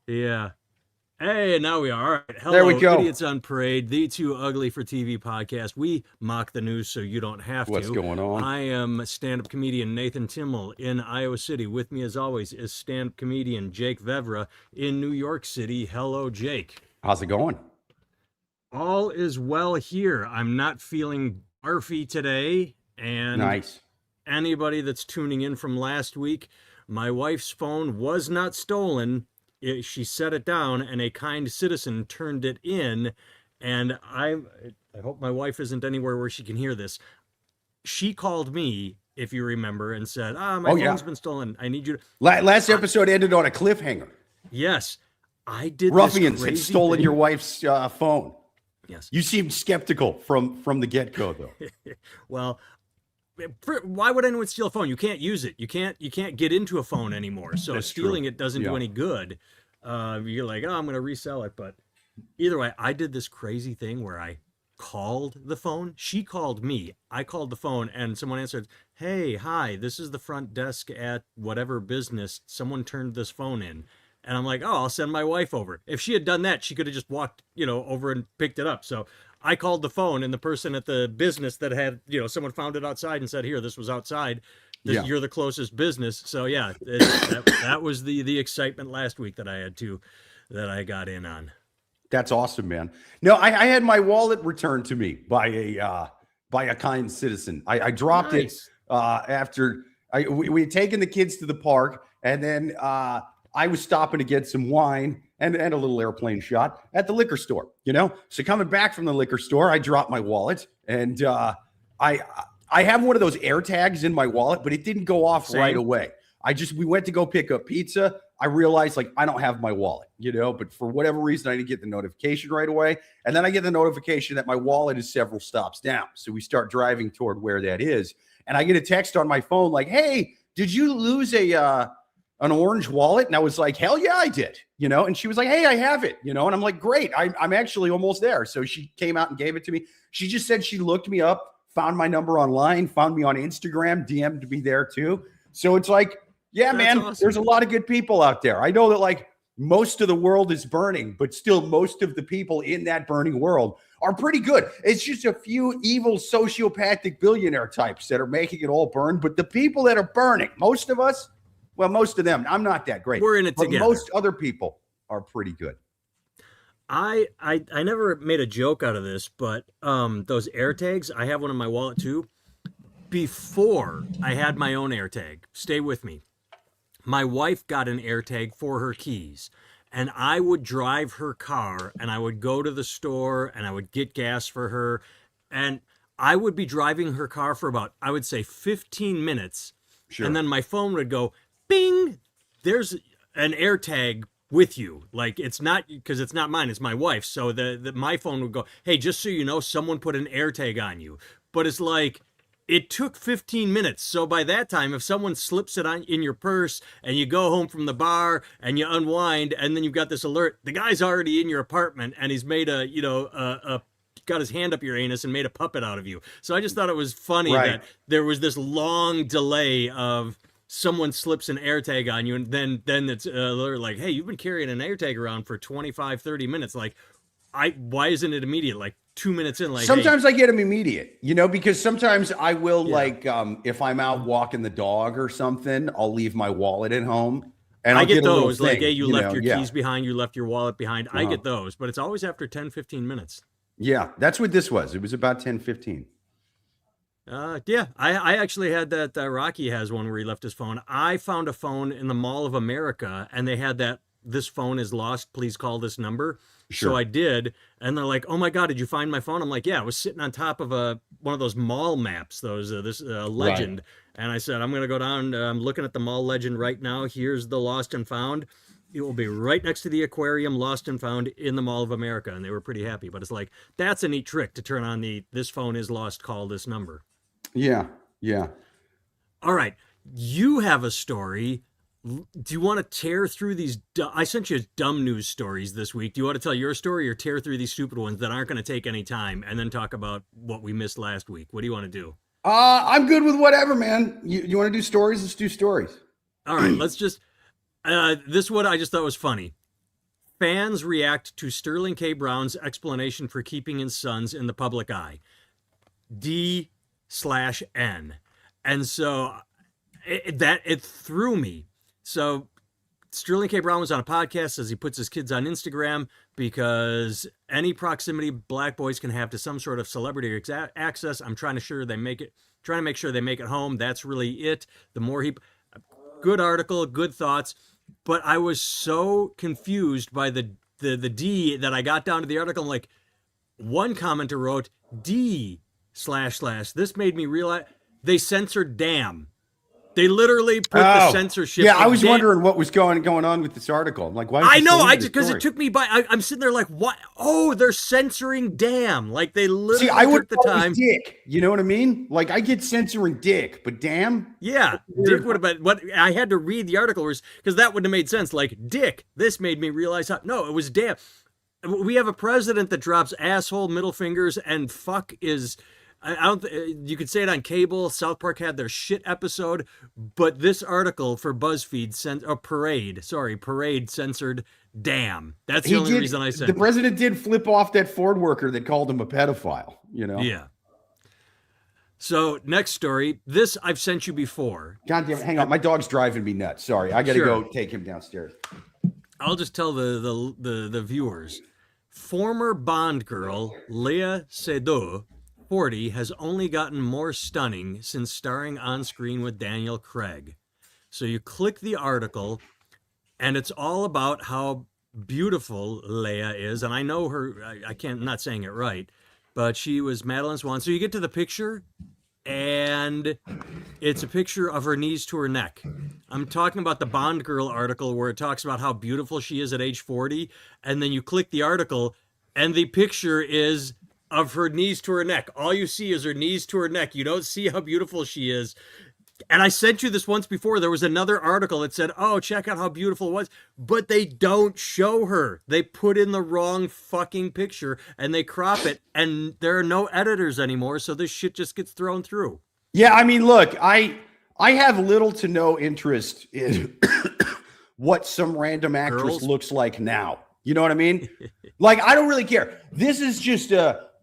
Yeah. Hey, now we are. All right. There we Hello, go. Idiots on Parade, the Too Ugly for TV podcast. We mock the news so you don't have What's to. going on? I am stand-up comedian Nathan Timmel in Iowa City. With me, as always, is stand-up comedian Jake Vevera in New York City. Hello, Jake. How's it going? All is well here. I'm not feeling barfy today, and Nice. anybody that's tuning in from last week, my wife's phone was not stolen. She set it down, and a kind citizen turned it in. And I hope my wife isn't anywhere where she can hear this. She called me, if you remember, and said, my Oh yeah. phone's been stolen. I need you to. Last I, episode ended on a cliffhanger. Yes, I did this Ruffians had crazy stolen your thing. wife's phone. Yes. You seemed skeptical from the get go, though. Well, why would anyone steal a phone? You can't use it. You can't get into a phone anymore. So That's true. stealing it doesn't do Yeah. any good. You're like, I'm going to resell it. But either way, I did this crazy thing where I called the phone. She called me. I called the phone, and someone answered, "Hey, hi, this is the front desk at whatever business. Someone turned this phone in." And I'm like, "Oh, I'll send my wife over." If she had done that, she could have just walked, over and picked it up. So I called the phone, and the person at the business that had, someone found it outside and said, "Here, this was outside. Yeah. You're the closest business." So yeah, that was the excitement last week that I got in on. That's awesome, man. No, I had my wallet returned to me by a kind citizen. I dropped it Nice. after we had taken the kids to the park, and then I was stopping to get some wine and a little airplane shot at the liquor store. So coming back from the liquor store, I dropped my wallet, and I I have one of those air tags in my wallet, but it didn't go off right Same. away. We went to go pick up pizza. I realized like I don't have my wallet, but for whatever reason, I didn't get the notification right away. And then I get the notification that my wallet is several stops down. So we start driving toward where that is. And I get a text on my phone like, "Hey, did you lose an orange wallet?" And I was like, "Hell yeah, I did." And she was like, "Hey, I have it." And I'm like, "Great. I'm actually almost there." So she came out and gave it to me. She just said she looked me up, found my number online, found me on Instagram, DM'd me there too. So it's like, yeah, That's man, awesome. there's a lot of good people out there. I know that like most of the world is burning, but still most of the people in that burning world are pretty good. It's just a few evil sociopathic billionaire types that are making it all burn. But the people that are burning, most of us, well, most of them, I'm not that great. We're in it But together. most other people are pretty good. I never made a joke out of this, but those air tags, I have one in my wallet too. Before I had my own air tag, stay with me. My wife got an air tag for her keys, and I would drive her car, and I would go to the store, and I would get gas for her, and I would be driving her car for about, I would say, 15 minutes, Sure. and then my phone would go, bing, there's an air tag with you. Like, it's not, because it's not mine, it's my wife's. So my phone would go, "Hey, just so you know, someone put an air tag on you." But it's like, it took 15 minutes. So by that time, if someone slips it on in your purse and you go home from the bar and you unwind and then you've got this alert, the guy's already in your apartment and he's made got his hand up your anus and made a puppet out of you. So I just thought it was funny Right. that there was this long delay of someone slips an AirTag on you, and then it's alert like, "Hey, you've been carrying an AirTag around for 25, 30 minutes." Like, why isn't it immediate? Like 2 minutes in, like, "Hey, Sometimes I get them immediate, because sometimes I will yeah, like if I'm out walking the dog or something, I'll leave my wallet at home and I I'll get get a little those." Like, "Hey, thing, you left your yeah. keys behind, you left your wallet behind." I Uh-huh. get those, but it's always after 10, 15 minutes. Yeah, that's what this was. It was about 10-15. Yeah, I actually had that. Rocky has one where he left his phone. I found a phone in the Mall of America, and they had that. "This phone is lost. Please call this number." So Sure. I did, and they're like, "Oh my God, did you find my phone?" I'm like, "Yeah, I was sitting on top of one of those mall maps, those this Right. legend." And I said, "I'm gonna go down. I'm looking at the mall legend right now. Here's the lost and found. It will be right next to the aquarium, lost and found in the Mall of America." And they were pretty happy. But it's like, that's a neat trick to turn on the "this phone is lost. Call this number." Yeah. Yeah. All right. You have a story. Do you want to tear through these? I sent you dumb news stories this week. Do you want to tell your story or tear through these stupid ones that aren't going to take any time and then talk about what we missed last week? What do you want to do? I'm good with whatever, man. You want to do stories? Let's do stories. All right. Let's just. This one I just thought was funny. Fans react to Sterling K. Brown's explanation for keeping his sons in the public eye. D/N. And so it threw me. So Sterling K. Brown was on a podcast, says he puts his kids on Instagram because any proximity black boys can have to some sort of celebrity access. I'm trying to make sure they make it home. That's really it. The more good article, good thoughts, but I was so confused by the D that I got down to the article. I'm like, one commenter wrote D// This made me realize they censored damn. They literally put the censorship. Yeah, I was wondering what was going on with this article. I'm like, why? I know, because it took me by. I'm sitting there like, what? Oh, they're censoring damn. Like they literally took the time. Dick. You know what I mean? Like I get censoring dick, but damn. Yeah, dick would have been. What I had to read the article because that wouldn't have made sense. Like dick. This made me realize how. No, it was damn. We have a president that drops asshole, middle fingers, and fuck is. I don't. You could say it on cable. South Park had their shit episode, but this article for BuzzFeed Parade censored. Damn, that's the only reason I said the president did flip off that Ford worker that called him a pedophile. You know. Yeah. So next story. This I've sent you before. God damn it! Hang on, my dog's driving me nuts. Sorry, I got to go take him downstairs. I'll just tell the viewers. Former Bond girl Léa Seydoux, 40, has only gotten more stunning since starring on screen with Daniel Craig. So you click the article, and it's all about how beautiful Léa is. And I know her, I'm not saying it right, but she was Madeline Swan. So you get to the picture, and it's a picture of her knees to her neck. I'm talking about the Bond girl article where it talks about how beautiful she is at age 40. And then you click the article, and the picture is of her knees to her neck. All you see is her knees to her neck. You don't see how beautiful she is. And I sent you this once before. There was another article that said, oh, check out how beautiful it was. But they don't show her. They put in the wrong fucking picture and they crop it. And there are no editors anymore. So this shit just gets thrown through. Yeah, I mean, look, I have little to no interest in what some random actress looks like now. You know what I mean? Like, I don't really care. This is just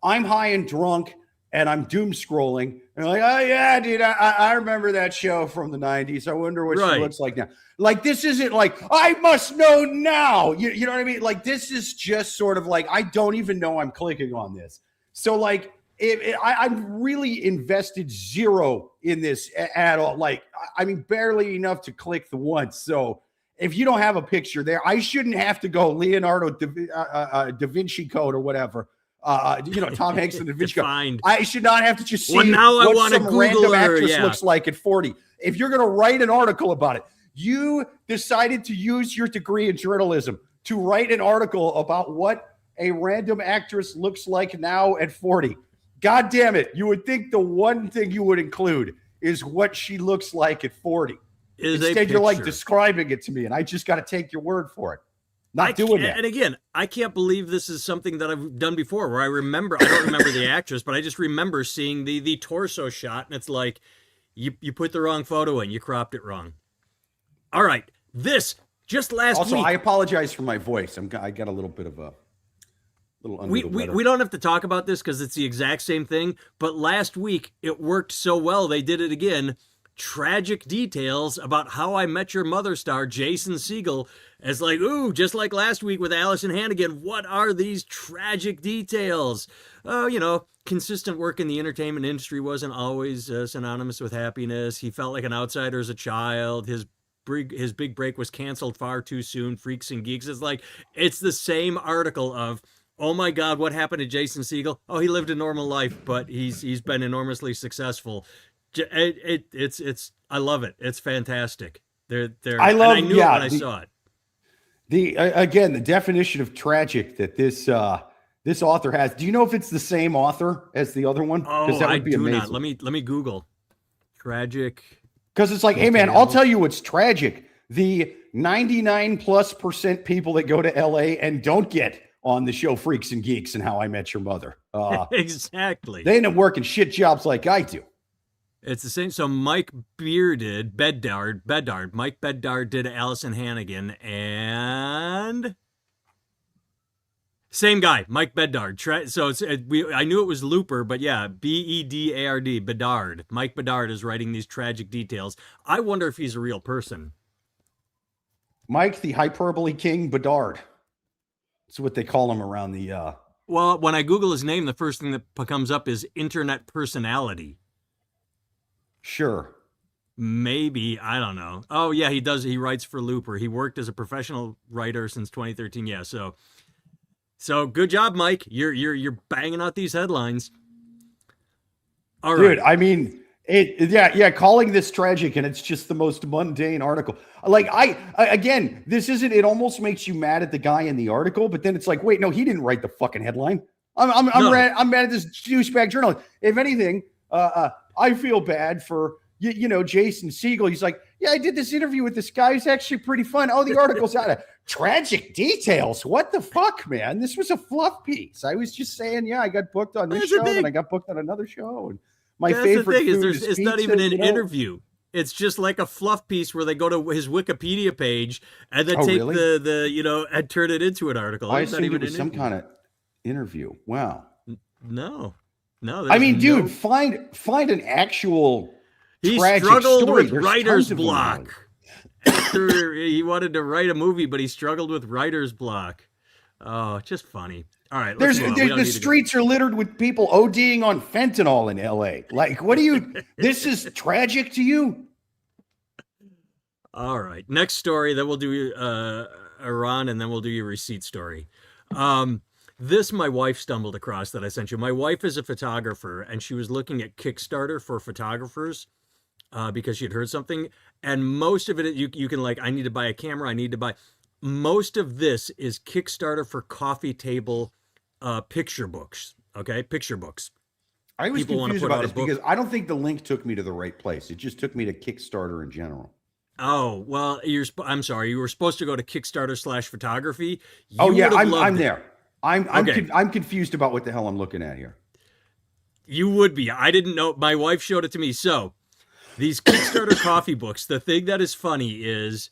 I'm high and drunk and I'm doom scrolling. And like, oh yeah, dude, I remember that show from the 90s. I wonder what she looks like now. Like, this isn't like, I must know now. You know what I mean? Like, this is just sort of like, I don't even know I'm clicking on this. So like, I'm really invested zero in this at all. Like, I mean, barely enough to click the once. So if you don't have a picture there, I shouldn't have to go Leonardo da Vinci Code or whatever. Tom Hanks and Da Vinci Code. I should not have to just see what some random actress looks like at 40. If you're going to write an article about it, you decided to use your degree in journalism to write an article about what a random actress looks like now at 40. God damn it. You would think the one thing you would include is what she looks like at 40. Instead, you're like describing it to me, and I just got to take your word for it. Not doing that. And again, I can't believe this is something that I've done before where I don't remember the actress, but I just remember seeing the torso shot, and it's like, you put the wrong photo in, you cropped it wrong. All right, this, just last week. Also, I apologize for my voice. I got a little bit of a little under the weather. We don't have to talk about this because it's the exact same thing, but last week it worked so well, they did it again. Tragic details about How I Met Your Mother star Jason Segel as like, ooh, just like last week with Allison Hannigan, what are these tragic details? Oh, consistent work in the entertainment industry wasn't always synonymous with happiness. He felt like an outsider as a child. His big break was canceled far too soon. Freaks and Geeks. It's the same article of, oh my God, what happened to Jason Segel? Oh, he lived a normal life, but he's been enormously successful. It's I love it. It's fantastic. I knew it when I saw it. The definition of tragic that this author has. Do you know if it's the same author as the other one? Oh, that would be amazing. Not. Let me Google tragic. Because it's like, hey man, I'll tell you what's tragic. The 99+% people that go to LA and don't get on the show Freaks and Geeks and How I Met Your Mother. Exactly. They end up working shit jobs like I do. It's the same. So Mike Bedard did Allison Hannigan, and Same guy, Mike Bedard. So I knew it was Looper, but yeah, Bedard, Bedard. Mike Bedard is writing these tragic details. I wonder if he's a real person. Mike, the hyperbole king, Bedard. That's what they call him around the. Well, when I Google his name, the first thing that comes up is internet personality. Sure. Maybe, I don't know. Oh yeah, he does. He writes for Looper. He worked as a professional writer since 2013. Yeah, so good job, Mike. You're banging out these headlines. All right. Dude, I mean, calling this tragic, and it's just the most mundane article. Like again, this isn't. It almost makes you mad at the guy in the article, but then it's like, wait, no, he didn't write the fucking headline. I'm mad at this douchebag journalist. If anything, I feel bad for Jason Segel. He's like, yeah, I did this interview with this guy. He's actually pretty fun. Oh, the article's out of tragic details. What the fuck, man? This was a fluff piece. I was just saying, yeah, I got booked on this show, and I got booked on another show, and my favorite thing is it's not even an interview. It's just like a fluff piece where they go to his Wikipedia page and then take the and turn it into an article. I assumed it was some kind of interview. Wow. No. I mean, dude, find an actual. He struggled with writer's block. He wanted to write a movie, but he struggled with writer's block. Oh, just funny. All right, the streets are littered with people ODing on fentanyl in LA. Like, what do you? This is tragic to you? All right, next story. Then we'll do Iran, and then we'll do your receipt story. This my wife stumbled across that I sent you. My wife is a photographer, and she was looking at Kickstarter for photographers because she had heard something. And most of it, you can I need to buy a camera. I need to buy. Most of this is Kickstarter for coffee table picture books. Okay, picture books. I was confused about this because I don't think the link took me to the right place. It just took me to Kickstarter in general. Oh, well, I'm sorry. You were supposed to go to Kickstarter/photography. I'm there. I'm confused about what the hell I'm looking at here. You would be. I didn't know. My wife showed it to me. So these Kickstarter coffee books, the thing that is funny is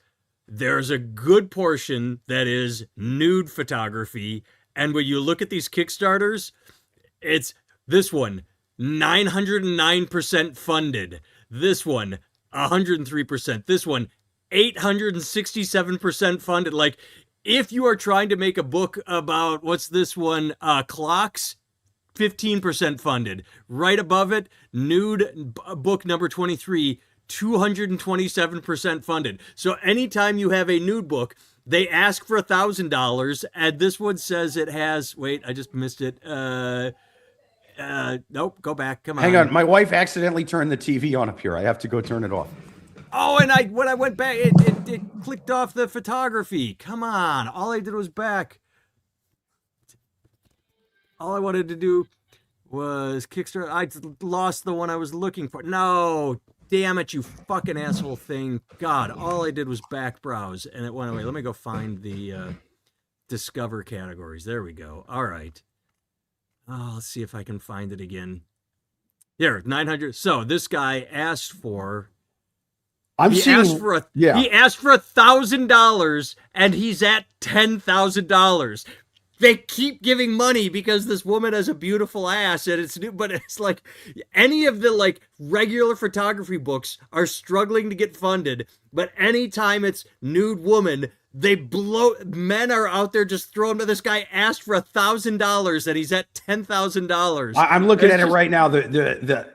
there's a good portion that is nude photography. And when you look at these Kickstarters, it's this one, 909% funded. This one, 103%. This one, 867% funded. Like, if you are trying to make a book about, what's this one, clocks, 15% funded. Right above it, nude book number 23, 227% funded. So anytime you have a nude book, they ask for $1,000, and this one says it has, wait, I just missed it. Nope, go back, come on. Hang on, my wife accidentally turned the TV on up here. I have to go turn it off. Oh, and when I went back, it clicked off the photography. Come on, all I did was back. All I wanted to do was Kickstarter. I lost the one I was looking for. No, damn it, you fucking asshole thing. God, all I did was back browse, and it went away. Let me go find the Discover categories. There we go. All right. Oh, let's see if I can find it again. Here, 900. So this guy asked for... He asked for $1,000, and he's at $10,000. They keep giving money because this woman has a beautiful ass, and it's new. But it's like any of the regular photography books are struggling to get funded. But anytime it's nude woman, they blow. Men are out there just throwing. This guy asked for $1,000, and he's at $10,000. I'm looking at it right now. The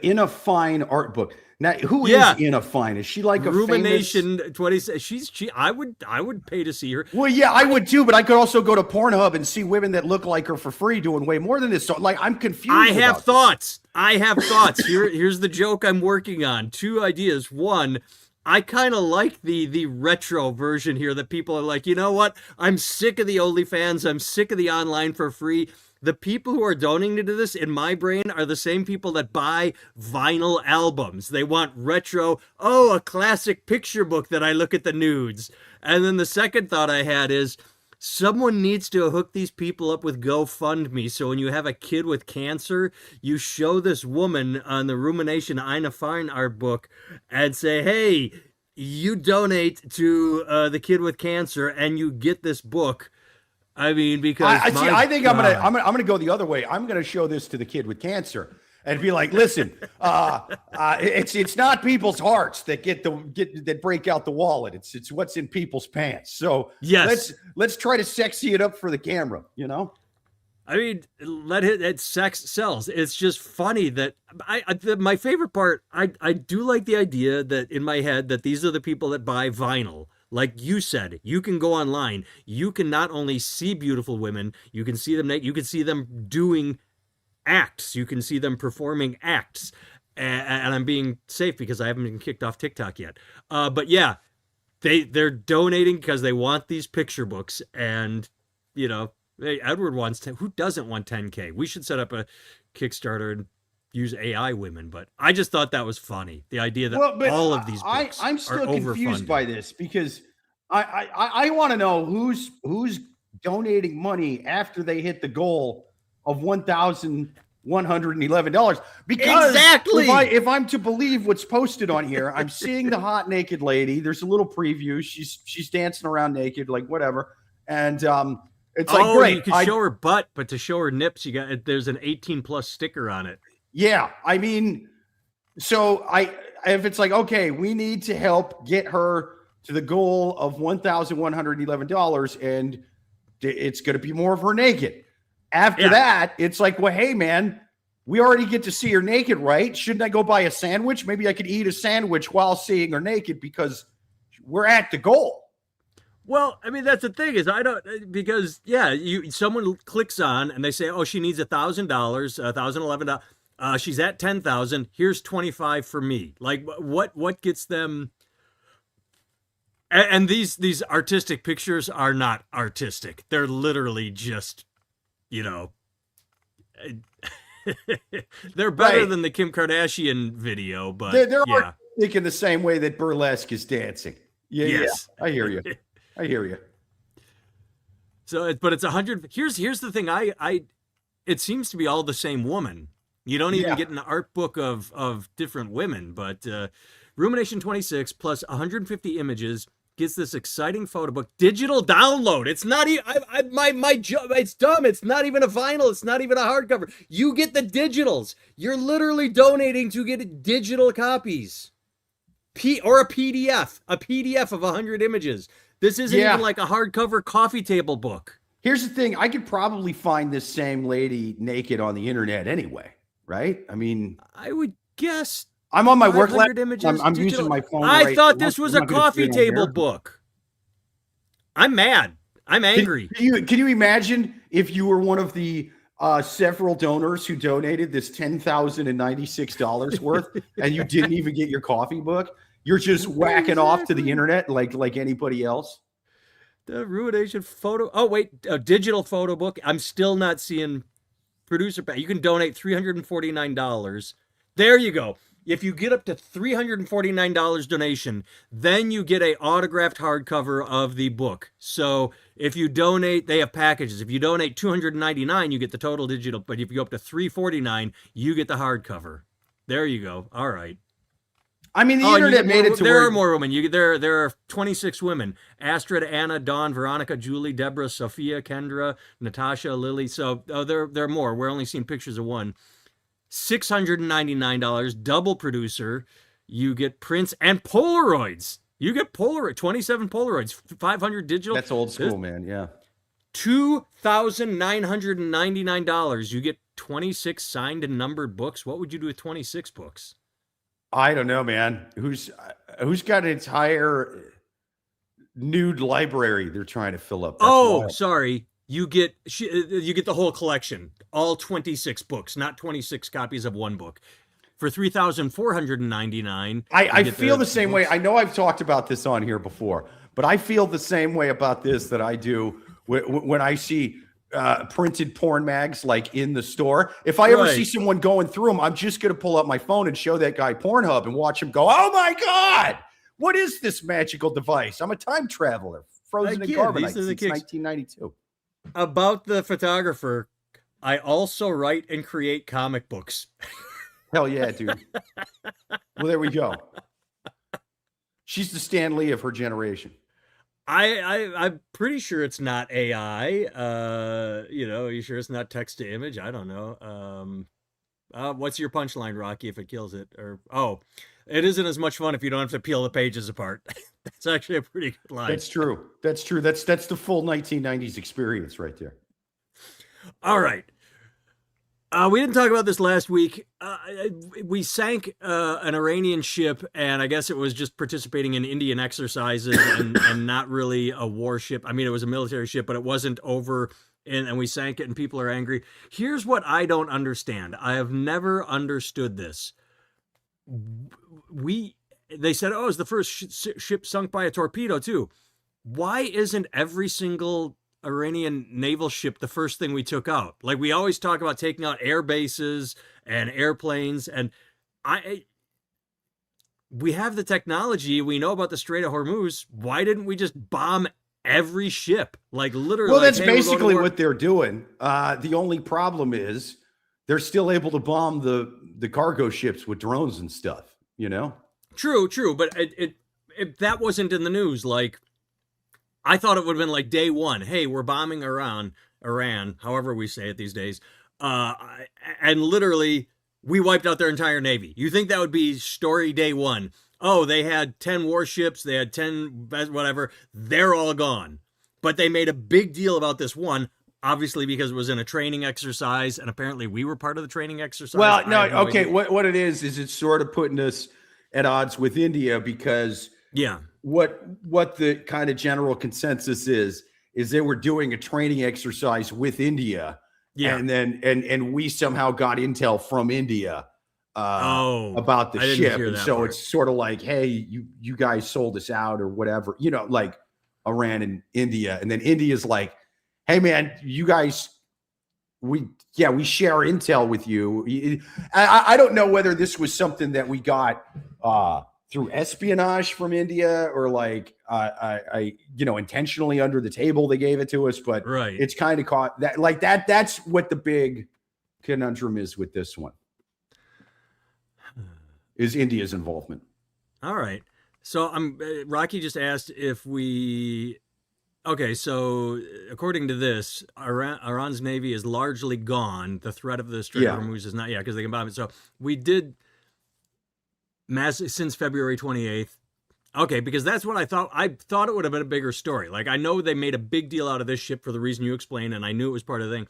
Inna Fine art book. Now, who is Inna Fine? Is she like a Rumination famous... 20? I would pay to see her. Well, yeah, I would too, but I could also go to Pornhub and see women that look like her for free doing way more than this. So, I'm confused. I have thoughts. Here's the joke I'm working on. 2 ideas. One, I kind of like the retro version here that people are like, you know what? I'm sick of the OnlyFans. I'm sick of the online for free. The people who are donating to this, in my brain, are the same people that buy vinyl albums. They want retro, a classic picture book that I look at the nudes. And then the second thought I had is, someone needs to hook these people up with GoFundMe. So when you have a kid with cancer, you show this woman on the Rumination Ina Fine art book and say, hey, you donate to the kid with cancer and you get this book. I mean, because I think I'm God. gonna go the other way. I'm gonna show this to the kid with cancer and be like, listen, it's not people's hearts that that break out the wallet. It's what's in people's pants. So Yes. let's try to sexy it up for the camera. You know. I mean, let it sex sells. It's just funny that my favorite part. I do like the idea that in my head that these are the people that buy vinyl. Like you said, you can go online. You can not only see beautiful women, you can see them. You can see them doing acts. You can see them performing acts. And I'm being safe because I haven't been kicked off TikTok yet. But yeah, they're donating because they want these picture books, and you know, hey, Edward wants 10. Who doesn't want 10K? We should set up a Kickstarter and use AI women. But I just thought that was funny. The idea that all of these books I'm are still confused overfunded. by this because I want to know who's donating money after they hit the goal of $1,111. Because Exactly. if I'm to believe what's posted on here, I'm seeing the hot naked lady. There's a little preview. She's dancing around naked, like whatever. And it's like, great. You can show her butt, but to show her nips, there's an 18+ sticker on it. Yeah, I mean, so if it's like, okay, we need to help get her to the goal of $1,111, and it's going to be more of her naked. After that, it's like, well, hey, man, we already get to see her naked, right? Shouldn't I go buy a sandwich? Maybe I could eat a sandwich while seeing her naked because we're at the goal. Well, I mean, that's the thing is because someone clicks on and they say, oh, she needs $1,000, $1,011. She's at 10,000. Here's 25 for me. Like what gets them? And these artistic pictures are not artistic. They're literally just, you know, they're better than the Kim Kardashian video, but they're artistic in the same way that burlesque is dancing. Yes. I hear you. I hear you. So, but it's 100. Here's the thing. It seems to be all the same woman. You don't even get an art book of different women, but Rumination 26 plus 150 images gets this exciting photo book, digital download. It's not even my job. It's dumb. It's not even a vinyl. It's not even a hardcover. You get the digitals. You're literally donating to get digital copies, or a PDF of 100 images. This isn't even like a hardcover coffee table book. Here's the thing. I could probably find this same lady naked on the internet anyway, right? I mean, I would guess. I'm on my work laptop. I'm using my phone. I thought this was a coffee table book. I'm mad. I'm angry. Can you imagine if you were one of the several donors who donated this $10,096 worth and you didn't even get your coffee book? You're just whacking off to the internet like anybody else. The Ruination photo. Oh, wait. A digital photo book. I'm still not seeing producer pay. You can donate $349. There you go. If you get up to $349 donation, then you get a autographed hardcover of the book. So if you donate, they have packages. If you donate $299, you get the total digital. But if you go up to $349, you get the hardcover. There you go. All right. I mean, the internet made it to there are more women. There are 26 women: Astrid, Anna, Dawn, Veronica, Julie, Deborah, Sophia, Kendra, Natasha, Lily. So there are more. We're only seeing pictures of one. $699, double producer. You get prints and Polaroids. You get 27 Polaroids, 500 digital. That's old school, man. Yeah. $2,999. You get 26 signed and numbered books. What would you do with 26 books? I don't know, man. Who's got an entire nude library they're trying to fill up? That's sorry. You get the whole collection, all 26 books, not 26 copies of one book. For $3,499. I feel the same way. I know I've talked about this on here before, but I feel the same way about this that I do when I see printed porn mags like in the store. If I ever see someone going through them, I'm just going to pull up my phone and show that guy Pornhub and watch him go, oh my God, what is this magical device? I'm a time traveler, frozen in carbonite since 1992. About the photographer, I also write and create comic books. Hell yeah, dude. Well, there we go. She's the Stan Lee of her generation. I'm pretty sure it's not AI. Are you sure it's not text to image? I don't know. What's your punchline, Rocky, if it kills it? Or it isn't as much fun if you don't have to peel the pages apart. That's actually a pretty good line. That's true. That's true. That's the full 1990s experience right there. All right. We didn't talk about this last week. We sank an Iranian ship, and I guess it was just participating in Indian exercises and not really a warship. I mean, it was a military ship, but it wasn't over, and we sank it, and people are angry. Here's what I don't understand. I have never understood this. They said, oh, it's the first ship sunk by a torpedo, too. Why isn't every single Iranian naval ship the first thing we took out? Like, we always talk about taking out air bases and airplanes, and we have the technology, we know about the Strait of Hormuz. Why didn't we just bomb every ship? Like, literally. Well, that's basically what they're doing. The only problem is they're still able to bomb the cargo ships with drones and stuff, True, but it that wasn't in the news. Like, I thought it would have been like day one. Hey, we're bombing Iran, however we say it these days. And literally, we wiped out their entire navy. You think that would be story day one? Oh, they had 10 warships. They had 10 whatever. They're all gone. But they made a big deal about this one, obviously because it was in a training exercise. And apparently we were part of the training exercise. Well, no, okay. What it is it's sort of putting us at odds with India because what the kind of general consensus is they were doing a training exercise with India, and then and we somehow got intel from India about the ship, and so part. It's sort of like, hey, you guys sold us out or whatever, like Iran and India, and then India's like, hey man, you guys, we share intel with you. I don't know whether this was something that we got through espionage from India or like intentionally under the table they gave it to us, but it's kind of caught that like that. That's what the big conundrum is with this one, is India's involvement. All right. So Rocky just asked if we. Okay, so according to this, Iran's navy is largely gone. The threat of the Strait of Hormuz is not yet because they can bomb it. So we did since February 28th. Okay, because that's what I thought. I thought it would have been a bigger story. Like, I know they made a big deal out of this ship for the reason you explained, and I knew it was part of the thing.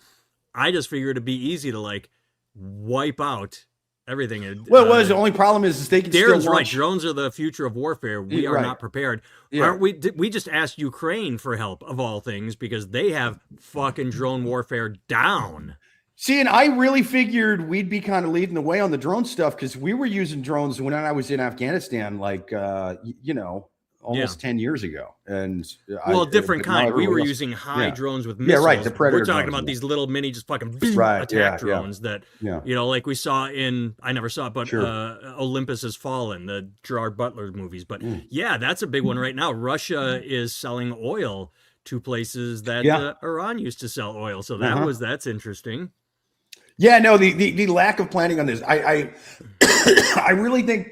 I just figured it'd be easy to like wipe out everything. Well, the only problem is they can Darren's still launch. Right. Drones are the future of warfare. We are not prepared. Aren't we? We just asked Ukraine for help, of all things, because they have fucking drone warfare down. See, and I really figured we'd be kind of leading the way on the drone stuff because we were using drones when I was in Afghanistan, like, almost 10 years ago. And different kind. We were using high drones with missiles. Yeah, right. The Predator. We're talking about these little mini, just fucking attack drones that, like we saw in, I never saw it, but Olympus Has Fallen, the Gerard Butler movies. But that's a big one right now. Russia is selling oil to places that Iran used to sell oil. So that's interesting. Yeah, no, the lack of planning on this, I really think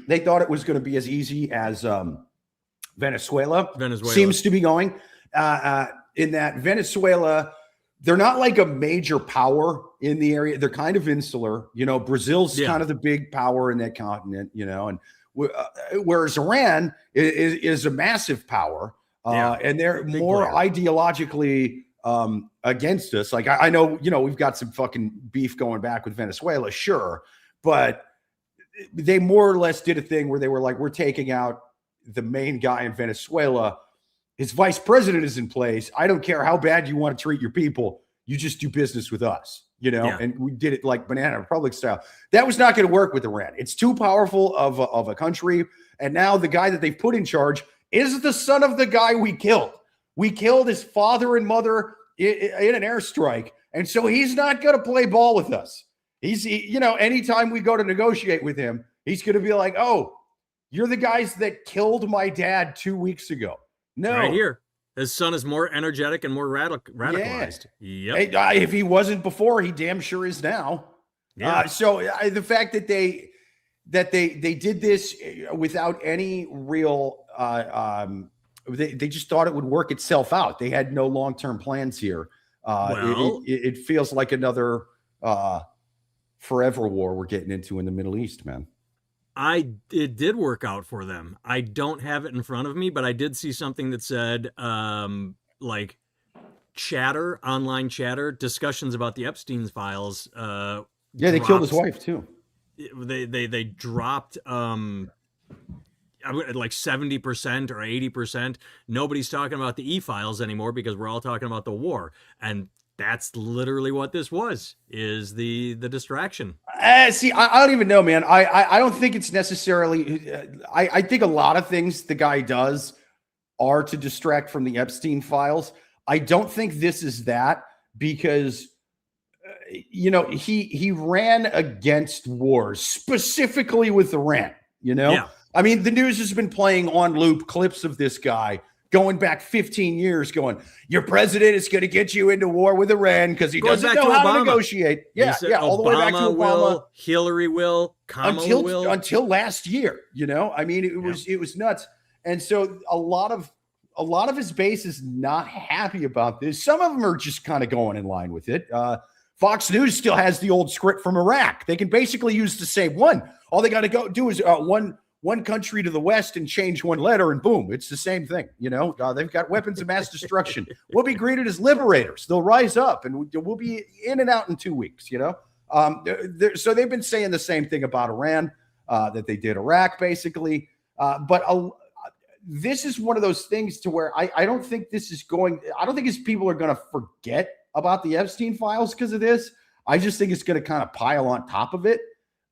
they thought it was going to be as easy as Venezuela seems to be going. In that Venezuela, they're not like a major power in the area. They're kind of insular. Brazil's kind of the big power in that continent. And whereas Iran is a massive power, and they're more ideologically against us. Like I know, we've got some fucking beef going back with Venezuela, sure, but they more or less did a thing where they were like, we're taking out the main guy in Venezuela. His vice president is in place. I don't care how bad you want to treat your people. You just do business with us, and we did it like Banana Republic style. That was not going to work with Iran. It's too powerful of a country. And now the guy that they've put in charge is the son of the guy we killed. We killed his father and mother in an airstrike. And so he's not going to play ball with us. Anytime we go to negotiate with him, he's going to be like, oh, you're the guys that killed my dad 2 weeks ago. No. Right here. His son is more energetic and more radicalized. Yeah. Yep. If he wasn't before, he damn sure is now. Yeah. So the fact that they did this without any real they just thought it would work itself out. They had no long-term plans here. It feels like another forever war we're getting into in the Middle East, man. It did work out for them. I don't have it in front of me, but I did see something that said like online chatter, discussions about the Epstein's files. Yeah, they killed his wife too. They dropped like 70% or 80%. Nobody's talking about the e-files anymore because we're all talking about the war. And that's literally what this is the distraction. See, I don't even know, man. I don't think it's necessarily, I think a lot of things the guy does are to distract from the Epstein files. I don't think this is that because, he ran against wars, specifically with Iran, Yeah. I mean, the news has been playing on loop clips of this guy going back 15 years going, your president is going to get you into war with Iran because he doesn't know how to negotiate. Yeah, all the way back to Obama. Will, Hillary will, Kamala will. Until last year, I mean, it was nuts. And so a lot of his base is not happy about this. Some of them are just kind of going in line with it. Fox News still has the old script from Iraq. They can basically use the same one. All they got to go do is one country to the west and change one letter, and boom, it's the same thing. They've got weapons of mass destruction. We'll be greeted as liberators. They'll rise up, and we'll be in and out in 2 weeks. So they've been saying the same thing about Iran that they did Iraq, basically. But this is one of those things to where I don't think this is going. I don't think his people are going to forget about the Epstein files because of this. I just think it's going to kind of pile on top of it.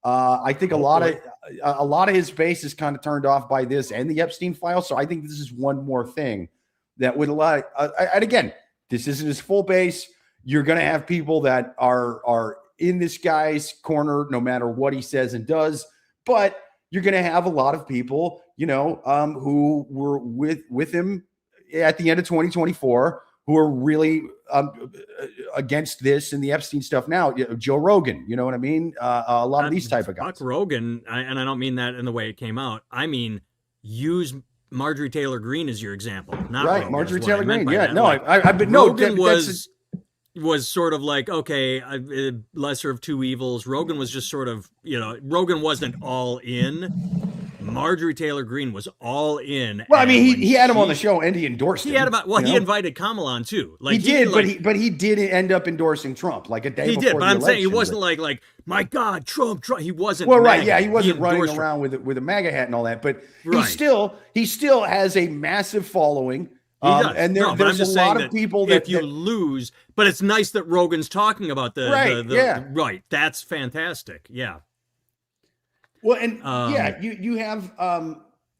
I think a lot of his base is kind of turned off by this and the Epstein files. So I think this is one more thing that would allow. And again, this isn't his full base. You're going to have people that are in this guy's corner, no matter what he says and does. But you're going to have a lot of people, who were with him at the end of 2024, who are really against this and the Epstein stuff now. Joe Rogan, you know what I mean? A lot of these type of guys. Fuck Rogan, and I don't mean that in the way it came out. I mean, use Marjorie Taylor Greene as your example. Not right, Rogan, Marjorie Taylor Greene. Yeah, that. no, like, I've been Rogan was sort of like, okay, lesser of two evils. Rogan was just sort of, Rogan wasn't all in. Marjorie Taylor Greene was all in. Well, I mean, he had him on the show and he endorsed him. He invited Kamala on too. Like he did, but he did end up endorsing Trump like a day before the election. He did, but I'm saying he wasn't like, my God, Trump. He wasn't. Well, right, yeah, he wasn't running around with a MAGA hat and all that, but he still has a massive following. And there's a lot of people that if you lose, but it's nice that Rogan's talking about right. That's fantastic. Yeah. Well, and you have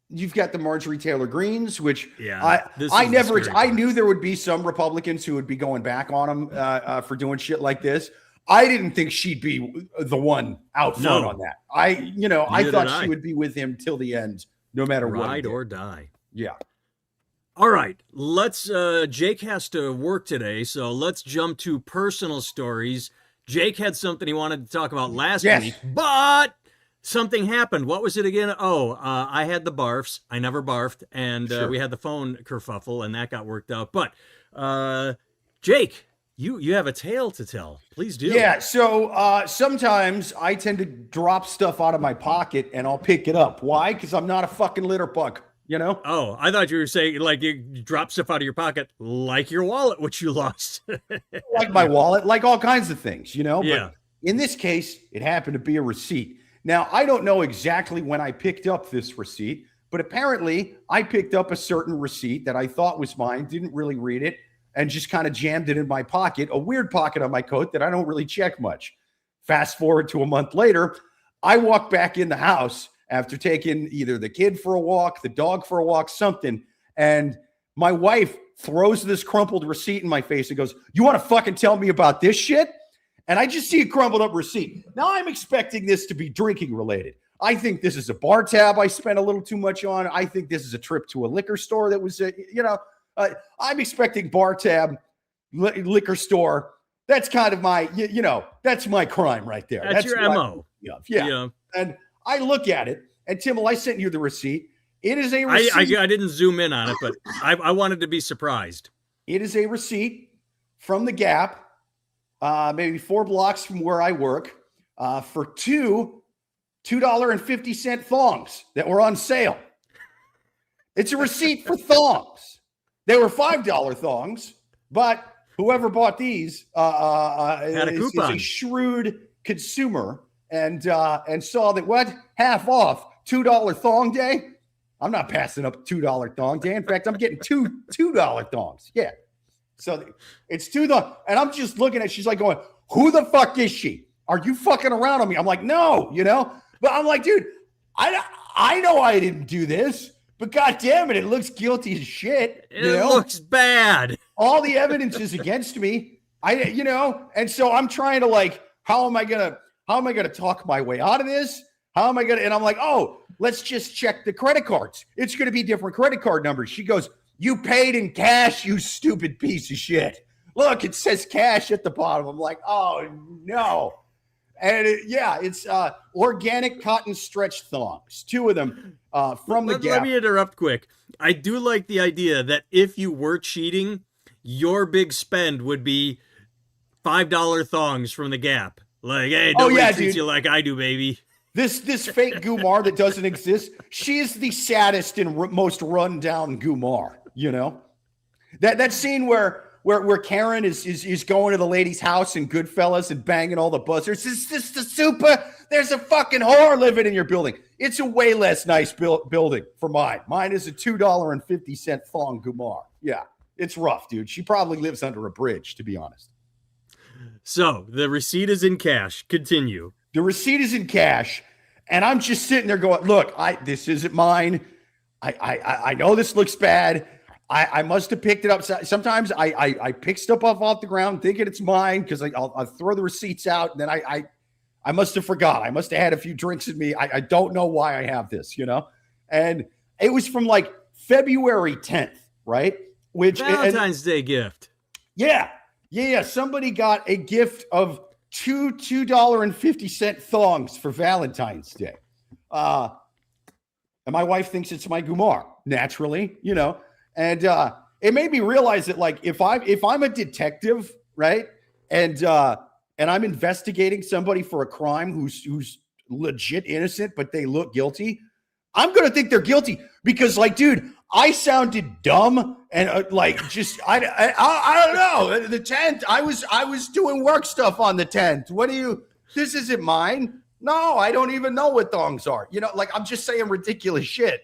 you've got the Marjorie Taylor Greenes, which I knew there would be some Republicans who would be going back on him for doing shit like this. I didn't think she'd be the one out front on that. I thought she would be with him till the end, no matter what. Ride or die. Yeah. All right, Jake has to work today, so let's jump to personal stories. Jake had something he wanted to talk about last week, but something happened. What was it again? I had the barfs. I never barfed, and we had the phone kerfuffle, and that got worked out. But Jake, you have a tale to tell. Please do. Yeah, so sometimes I tend to drop stuff out of my pocket, and I'll pick it up. Why? Because I'm not a fucking litter bug. Oh, I thought you were saying like you drop stuff out of your pocket, like your wallet, which you lost. Like my wallet, like all kinds of things, Yeah. But in this case, it happened to be a receipt. Now, I don't know exactly when I picked up this receipt, but apparently I picked up a certain receipt that I thought was mine, didn't really read it, and just kind of jammed it in my pocket, a weird pocket on my coat that I don't really check much. Fast forward to a month later, I walk back in the house after taking either the kid for a walk, the dog for a walk, something. And my wife throws this crumpled receipt in my face and goes, "You want to fucking tell me about this shit?" And I just see a crumpled up receipt. Now I'm expecting this to be drinking related. I think this is a bar tab I spent a little too much on. I think this is a trip to a liquor store that was, I'm expecting bar tab, liquor store. That's kind of my, that's my crime right there. That's your MO. Yeah. And I look at it, and Timmel, I sent you the receipt. It is a receipt. I didn't zoom in on it, but I wanted to be surprised. It is a receipt from the Gap, maybe 4 blocks from where I work, for two $2.50 thongs that were on sale. It's a receipt for thongs. They were $5 thongs, but whoever bought these had a coupon. is a shrewd consumer and saw that what? Half off, $2 thong day. I'm not passing up $2 thong day. In fact, I'm getting $2 thongs. Yeah. So it's $2. And I'm just looking at, she's like going, who the fuck is she? Are you fucking around on me? I'm like, no, but I'm like, dude, I know I didn't do this, but God damn it, it looks guilty as shit. It looks bad. All the evidence is against me. And so I'm trying to like, how am I gonna talk my way out of this? And I'm like, oh, let's just check the credit cards. It's going to be different credit card numbers. She goes, you paid in cash, you stupid piece of shit. Look, it says cash at the bottom. I'm like, oh no. And it's organic cotton stretch thongs. 2 of them from the Gap. Let me interrupt quick. I do like the idea that if you were cheating, your big spend would be $5 thongs from the Gap. Like, hey, nobody treats you like I do, baby. This fake Gumar that doesn't exist, she is the saddest and most run-down Gumar, That scene where Karen is going to the lady's house in Goodfellas and banging all the buzzers. Is this the super? There's a fucking whore living in your building. It's a way less nice building for mine. Mine is a $2.50 thong Gumar. Yeah, it's rough, dude. She probably lives under a bridge, to be honest. So the receipt is in cash. Continue. The receipt is in cash, and I'm just sitting there going, look, this isn't mine. I know this looks bad. I must have picked it up. Sometimes I pick stuff up off the ground thinking it's mine because I'll throw the receipts out, and then I must have forgot. I must have had a few drinks in me. I don't know why I have this, And it was from like February 10th, right? Valentine's Day gift. Yeah. Somebody got a gift of two $2.50 thongs for Valentine's Day. And my wife thinks it's my Gumar, naturally, And it made me realize that, like, if I'm a detective, right, and I'm investigating somebody for a crime who's legit innocent, but they look guilty, I'm gonna think they're guilty because, like, dude, I sounded dumb and I don't know. The tent, I was doing work stuff on the tent. This isn't mine. No, I don't even know what thongs are. Like, I'm just saying ridiculous shit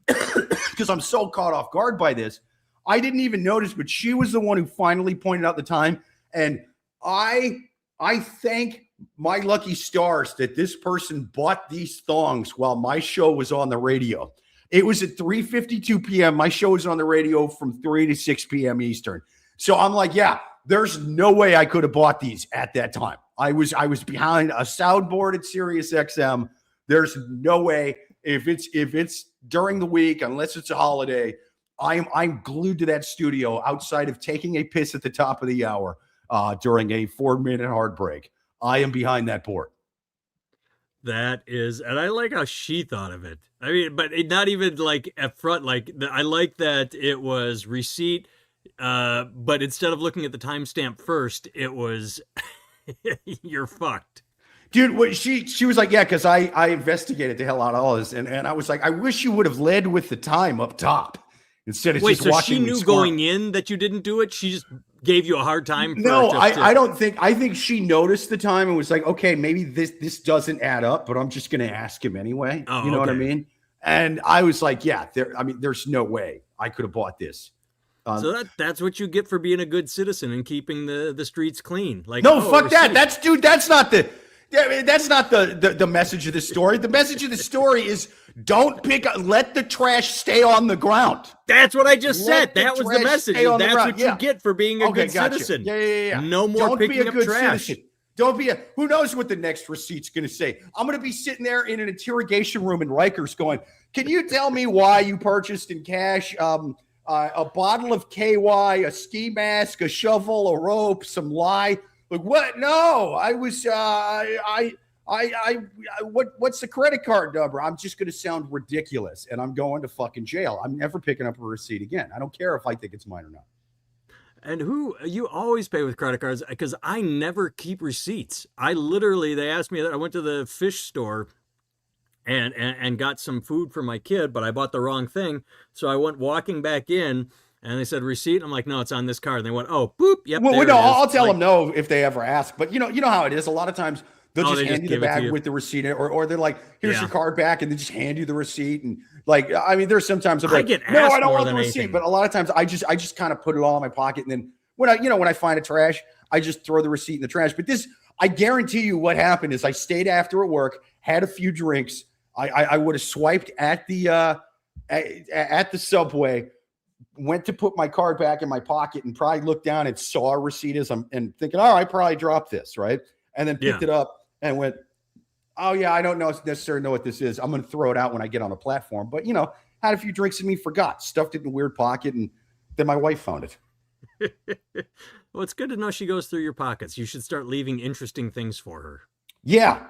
because I'm so caught off guard by this. I didn't even notice, but she was the one who finally pointed out the time. And I thank my lucky stars that this person bought these thongs while my show was on the radio. It was at 3:52 p.m. My show was on the radio from 3 to 6 p.m. Eastern. So I'm like, yeah, there's no way I could have bought these at that time. I was behind a soundboard at Sirius XM. There's no way if it's during the week, unless it's a holiday, I'm glued to that studio outside of taking a piss at the top of the hour during a 4-minute hard break. I am behind that board. That is, and I like how she thought of it. I mean, but not even like up front. Like, I like that it was receipt, but instead of looking at the timestamp first, it was you're fucked. Dude, she was like, yeah, because I investigated the hell out of all this. And I was like, I wish you would have led with the time up top instead of just watching. Wait, so she knew going in that you didn't do it? She just gave you a hard time? I don't think. I think she noticed the time and was like, okay, maybe this doesn't add up, but I'm just going to ask him anyway. Oh, you know what I mean? And I was like, yeah, there's no way I could have bought this. So that's what you get for being a good citizen and keeping the streets clean. Like, no, fuck that. That's not the message of the story. The message of the story is let the trash stay on the ground. That's what I just said. That was the message. That's what you get for being a good citizen. Yeah. No more picking up trash. Citizen. Don't be who knows what the next receipt's going to say. I'm going to be sitting there in an interrogation room in Rikers going, can you tell me why you purchased in cash a bottle of KY, a ski mask, a shovel, a rope, some lye? Like, what? No, I was, I What's the credit card number? I'm just going to sound ridiculous, and I'm going to fucking jail. I'm never picking up a receipt again. I don't care if I think it's mine or not. And you always pay with credit cards? Because I never keep receipts. They asked me that. I went to the fish store and got some food for my kid, but I bought the wrong thing. So I went walking back in, and they said receipt. I'm like, no, it's on this card. And they went, oh, boop, yep. Well, there no, it is. I'll tell them no if they ever ask. But you know how it is. A lot of times they'll just hand you the bag with the receipt, or they're like, here's your card back, and they just hand you the receipt. And like, I mean, there's sometimes I'm like, no, I don't want the receipt. But a lot of times I just kind of put it all in my pocket, and then when I find a trash, I just throw the receipt in the trash. But this, I guarantee you, what happened is I stayed after at work, had a few drinks. I would have swiped at the Subway, went to put my card back in my pocket, and probably looked down and saw a receipt and thinking, oh, I probably dropped this, right? And then picked it up and went, oh yeah, I don't necessarily know what this is. I'm going to throw it out when I get on the platform. But had a few drinks in me, forgot, stuffed it in a weird pocket, and then my wife found it. Well, it's good to know she goes through your pockets. You should start leaving interesting things for her. Yeah.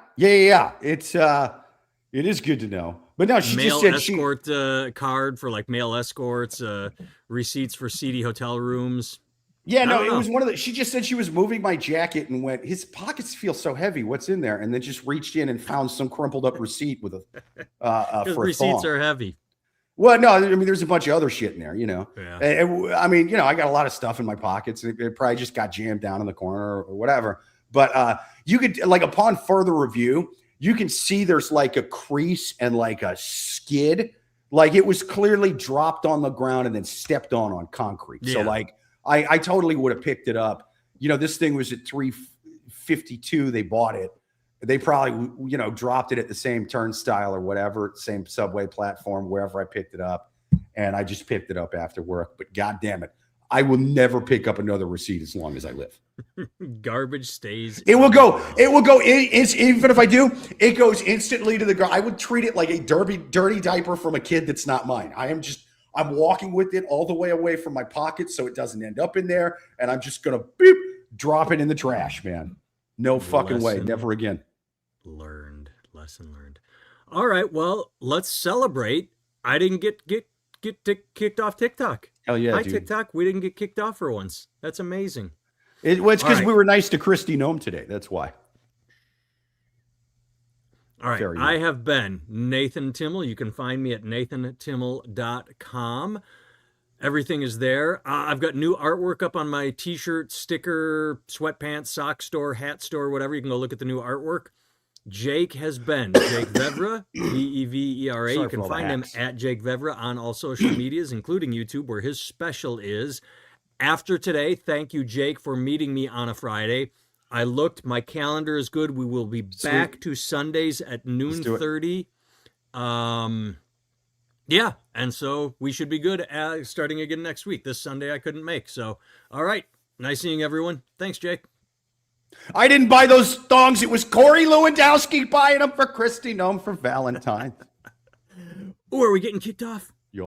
It is good to know. But no, she just said escort card for like mail escorts, receipts for seedy hotel rooms. Yeah, no, it was one of the. She just said she was moving my jacket and went, his pockets feel so heavy. What's in there? And then just reached in and found some crumpled up receipt with a for receipts are heavy. Well, no, I mean, there's a bunch of other shit in there, Yeah. I mean, I got a lot of stuff in my pockets. It probably just got jammed down in the corner or whatever. But you could, like, upon further review, you can see there's like a crease and like a skid. Like it was clearly dropped on the ground and then stepped on concrete. Yeah. So like I totally would have picked it up. This thing was at $352. They bought it. They probably, dropped it at the same turnstile or whatever, same subway platform, wherever I picked it up. And I just picked it up after work. But God damn it, I will never pick up another receipt as long as I live. Garbage stays. It will go. Even if I do, it goes instantly to the ground. I would treat it like a dirty diaper from a kid that's not mine. I'm walking with it all the way away from my pocket so it doesn't end up in there. And I'm just going to drop it in the trash, man. No fucking way. Never again. Lesson learned. All right. Well, let's celebrate. I didn't get kicked off TikTok. Hell yeah, Hi, dude. TikTok. We didn't get kicked off for once. That's amazing. It's because we were nice to Christy Nome today. That's why. All right. I have been Nathan Timmel. You can find me at nathantimmel.com. Everything is there. I've got new artwork up on my t-shirt, sticker, sweatpants, sock store, hat store, whatever. You can go look at the new artwork. Jake has been Jake Vevera, Vevera. You can find him at Jake Vevera on all social medias, including YouTube, where his special is. After today, thank you, Jake, for meeting me on a Friday. I looked. My calendar is good. We will be back to Sundays at noon 30. Yeah, and so we should be good starting again next week. This Sunday I couldn't make. So, all right. Nice seeing everyone. Thanks, Jake. I didn't buy those thongs. It was Corey Lewandowski buying them for Christy Nome for Valentine's. Oh, are we getting kicked off?